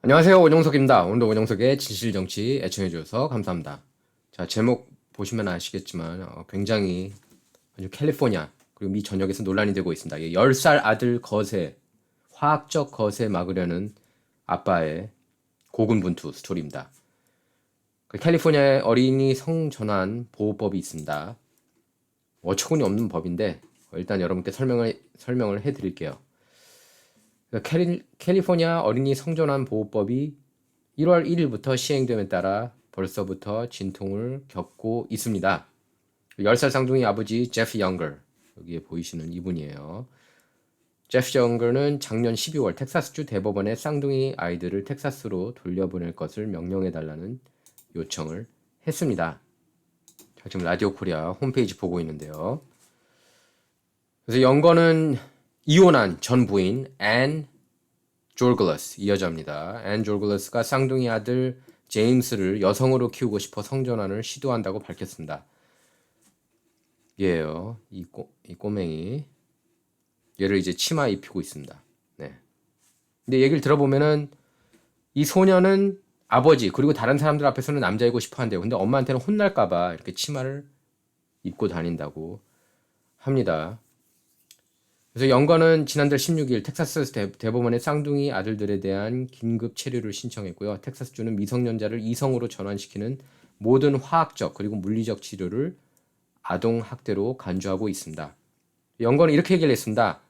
안녕하세요. 원영석입니다. 오늘도 원영석의 진실정치 애청해주셔서 감사합니다. 자, 제목 보시면 아시겠지만 굉장히 아주 캘리포니아 그리고 미 전역에서 논란이 되고 있습니다. 10살 아들 거세, 화학적 거세 막으려는 아빠의 고군분투 스토리입니다. 캘리포니아에 어린이 성전환 보호법이 있습니다. 어처구니 없는 법인데 일단 여러분께 설명을 해드릴게요. 캘리포니아 어린이 성전환 보호법이 1월 1일부터 시행됨에 따라 벌써부터 진통을 겪고 있습니다. 10살 쌍둥이 아버지 제프 영거, 여기에 보이시는 이분이에요. 제프 영거는 작년 12월 텍사스주 대법원에 쌍둥이 아이들을 텍사스로 돌려보낼 것을 명령해달라는 요청을 했습니다. 자, 지금 라디오 코리아 홈페이지 보고 있는데요. 그래서 영거는 이혼한 전 부인 앤 졸글러스, 이 여자입니다. 앤 졸글러스가 쌍둥이 아들 제임스를 여성으로 키우고 싶어 성전환을 시도한다고 밝혔습니다. 얘예요. 이 꼬맹이. 얘를 이제 치마 입히고 있습니다. 네. 근데 얘기를 들어보면은 이 소녀는 아버지 그리고 다른 사람들 앞에서는 남자이고 싶어 한대요. 근데 엄마한테는 혼날까봐 이렇게 치마를 입고 다닌다고 합니다. 그래서 영건은 지난달 16일 텍사스 대법원에 쌍둥이 아들들에 대한 긴급 체류를 신청했고요. 텍사스주는 미성년자를 이성으로 전환시키는 모든 화학적 그리고 물리적 치료를 아동 학대로 간주하고 있습니다. 영건은 이렇게 얘기를 했습니다.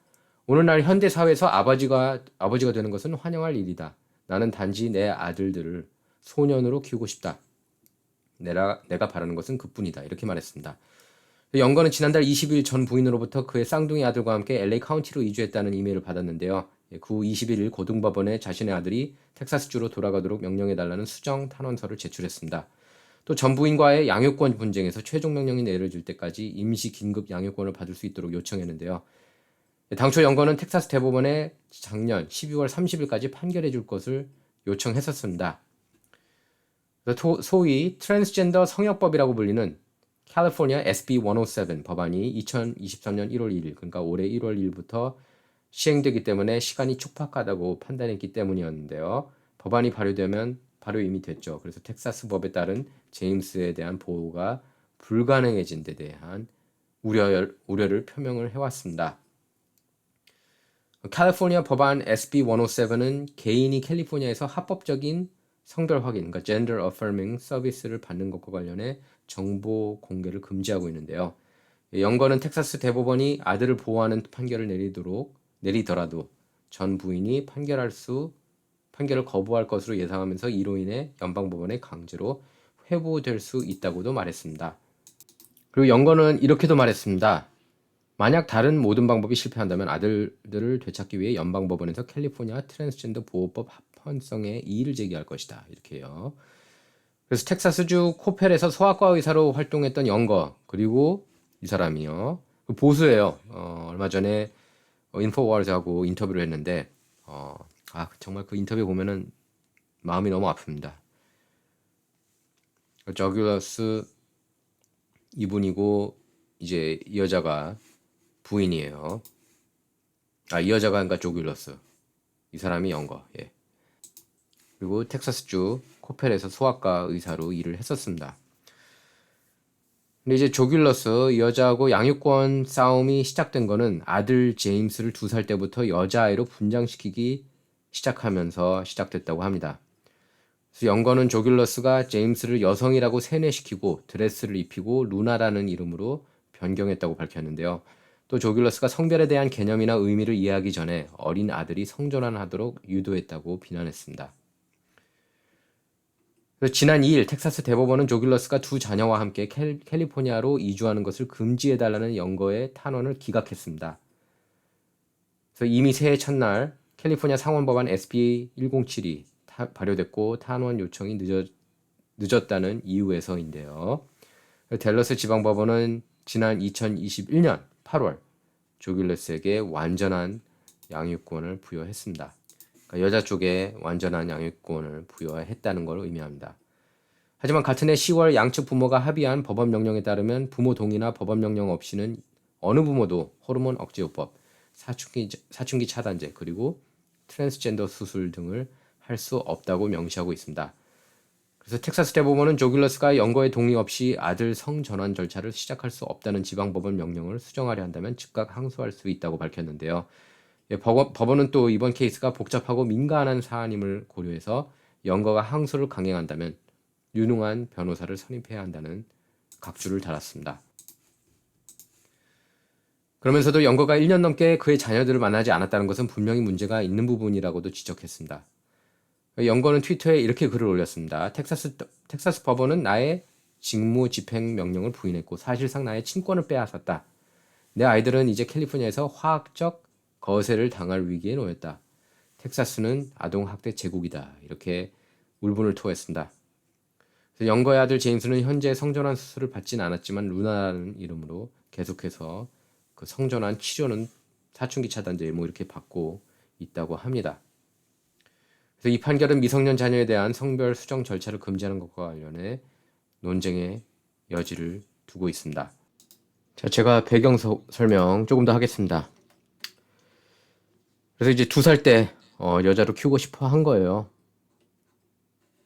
오늘날 현대 사회에서 아버지가 되는 것은 환영할 일이다. 나는 단지 내 아들들을 소년으로 키우고 싶다. 내가 바라는 것은 그뿐이다. 이렇게 말했습니다. 영건은 지난달 20일 전 부인으로부터 그의 쌍둥이 아들과 함께 LA 카운티로 이주했다는 이메일을 받았는데요. 그 후 21일 고등법원에 자신의 아들이 텍사스주로 돌아가도록 명령해달라는 수정 탄원서를 제출했습니다. 또 전 부인과의 양육권 분쟁에서 최종 명령이 내려질 때까지 임시 긴급 양육권을 받을 수 있도록 요청했는데요. 당초 영건은 텍사스 대법원에 작년 12월 30일까지 판결해 줄 것을 요청했었습니다. 소위 트랜스젠더 성역법이라고 불리는 캘리포니아 SB 107 법안이 2023년 1월 1일, 그러니까 올해 1월 1일부터 시행되기 때문에 시간이 촉박하다고 판단했기 때문이었는데요. 법안이 발효되면 발효 이미 됐죠. 그래서 텍사스 법에 따른 제임스에 대한 보호가 불가능해진 데 대한 우려를 표명을 해왔습니다. 캘리포니아 법안 SB 107은 개인이 캘리포니아에서 합법적인 성별 확인, 그러니까 Gender Affirming 서비스를 받는 것과 관련해 정보 공개를 금지하고 있는데요. 영건은 텍사스 대법원이 아들을 보호하는 판결을 내리더라도 전 부인이 판결을 거부할 것으로 예상하면서 이로 인해 연방법원에 강제로 회부될 수 있다고도 말했습니다. 그리고 영건은 이렇게도 말했습니다. 만약 다른 모든 방법이 실패한다면 아들들을 되찾기 위해 연방법원에서 캘리포니아 트랜스젠더 보호법 합헌성에 이의를 제기할 것이다. 이렇게요. 그래서 텍사스주 코펠에서 소아과 의사로 활동했던 영거, 그리고 이 사람이요. 보수예요. 얼마 전에 인포워즈하고 인터뷰를 했는데 정말 그 인터뷰 보면은 마음이 너무 아픕니다. 저귤러스 이분이고 이제 이 여자가 부인이에요. 이 여자가 그러니까 조귤러스. 이 사람이 영거. 예. 그리고 텍사스주 코펠에서 소아과 의사로 일을 했었습니다. 근데 이제 조귤러스 이 여자하고 양육권 싸움이 시작된 거는 아들 제임스를 2살 때부터 여자아이로 분장시키기 시작하면서 시작됐다고 합니다. 그래서 영거는 조귤러스가 제임스를 여성이라고 세뇌시키고 드레스를 입히고 루나라는 이름으로 변경했다고 밝혔는데요. 또 조귤러스가 성별에 대한 개념이나 의미를 이해하기 전에 어린 아들이 성전환하도록 유도했다고 비난했습니다. 그래서 지난 2일 텍사스 대법원은 조귤러스가 두 자녀와 함께 캘리포니아로 이주하는 것을 금지해달라는 영거의 탄원을 기각했습니다. 그래서 이미 새해 첫날 캘리포니아 상원법안 SB 1072 발효됐고 탄원 요청이 늦었다는 이유에서인데요. 댈러스 지방법원은 지난 2021년 8월 조귤러스에게 완전한 양육권을 부여했습니다. 그러니까 여자 쪽에 완전한 양육권을 부여했다는 걸 의미합니다. 하지만 같은 해 10월 양측 부모가 합의한 법원명령에 따르면 부모 동의나 법원명령 없이는 어느 부모도 호르몬 억제요법, 사춘기 차단제, 그리고 트랜스젠더 수술 등을 할 할 수 없다고 명시하고 있습니다. 그래서 텍사스 대법원은 조길러스가 연거의 동의 없이 아들 성 전환 절차를 시작할 수 없다는 지방법원 명령을 수정하려 한다면 즉각 항소할 수 있다고 밝혔는데요. 법원은 또 이번 케이스가 복잡하고 민감한 사안임을 고려해서 연거가 항소를 강행한다면 유능한 변호사를 선임해야 한다는 각주를 달았습니다. 그러면서도 연거가 1년 넘게 그의 자녀들을 만나지 않았다는 것은 분명히 문제가 있는 부분이라고도 지적했습니다. 연거는 트위터에 이렇게 글을 올렸습니다. 텍사스 법원은 나의 직무 집행 명령을 부인했고 사실상 나의 친권을 빼앗았다. 내 아이들은 이제 캘리포니아에서 화학적 거세를 당할 위기에 놓였다. 텍사스는 아동학대 제국이다. 이렇게 울분을 토했습니다. 연거의 아들 제임스는 현재 성전환 수술을 받진 않았지만 루나라는 이름으로 계속해서 그 성전환 치료는 사춘기 차단제 뭐 이렇게 받고 있다고 합니다. 그래서 이 판결은 미성년 자녀에 대한 성별 수정 절차를 금지하는 것과 관련해 논쟁의 여지를 두고 있습니다. 자, 제가 배경 설명 조금 더 하겠습니다. 그래서 이제 2살 때 여자로 키우고 싶어 한 거예요.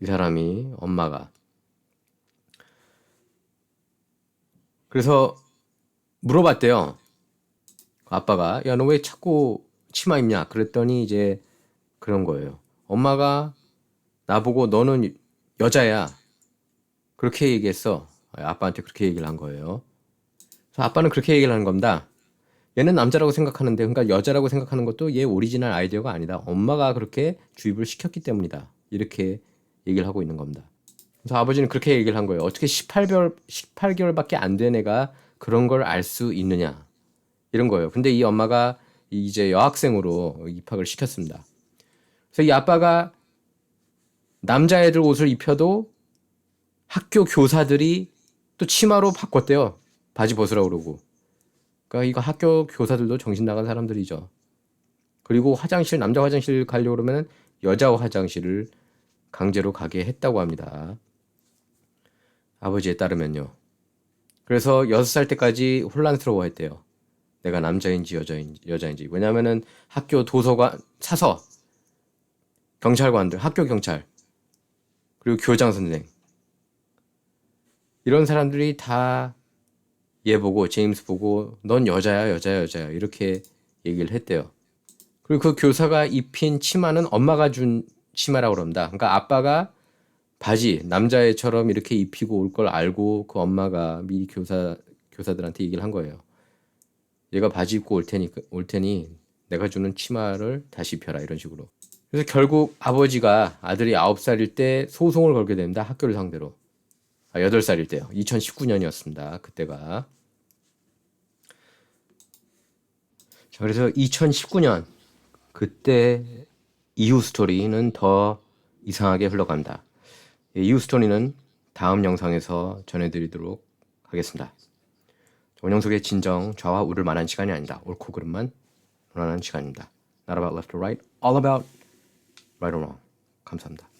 이 사람이 엄마가. 그래서 물어봤대요. 아빠가 야, 너 왜 자꾸 치마 입냐? 그랬더니 이제 그런 거예요. 엄마가 나보고 너는 여자야. 그렇게 얘기했어. 아빠한테 그렇게 얘기를 한 거예요. 그래서 아빠는 그렇게 얘기를 하는 겁니다. 얘는 남자라고 생각하는데, 그러니까 여자라고 생각하는 것도 얘 오리지널 아이디어가 아니다. 엄마가 그렇게 주입을 시켰기 때문이다. 이렇게 얘기를 하고 있는 겁니다. 그래서 아버지는 그렇게 얘기를 한 거예요. 어떻게 18개월밖에 안 된 애가 그런 걸 알 수 있느냐. 이런 거예요. 근데 이 엄마가 이제 여학생으로 입학을 시켰습니다. 그래서 이 아빠가 남자애들 옷을 입혀도 학교 교사들이 또 치마로 바꿨대요. 바지 벗으라고 그러고. 그러니까 이거 학교 교사들도 정신 나간 사람들이죠. 그리고 남자 화장실 가려고 그러면 여자 화장실을 강제로 가게 했다고 합니다. 아버지에 따르면요. 그래서 6살 때까지 혼란스러워했대요. 내가 남자인지 여자인지. 왜냐면은 학교 도서관, 사서, 경찰관들, 학교 경찰, 그리고 교장 선생. 이런 사람들이 다 얘 보고, 제임스 보고, 넌 여자야. 이렇게 얘기를 했대요. 그리고 그 교사가 입힌 치마는 엄마가 준 치마라고 그럽니다. 그러니까 아빠가 바지, 남자애처럼 이렇게 입히고 올 걸 알고 그 엄마가 미리 교사들한테 얘기를 한 거예요. 얘가 바지 입고 올 테니 내가 주는 치마를 다시 입혀라. 이런 식으로. 그래서 결국 아버지가 아들이 9살일 때 소송을 걸게 됩니다. 학교를 상대로. 8살일 때요. 2019년이었습니다. 그때가. 자, 그래서 2019년 그때 이후 스토리는 더 이상하게 흘러갑니다. 이후 스토리는 다음 영상에서 전해드리도록 하겠습니다. 원영석의 진정, 좌와 우를 말하는 시간이 아니다. 옳고 그름만 논하는 시간입니다. Not about left or right, all about right or wrong. 감사합니다.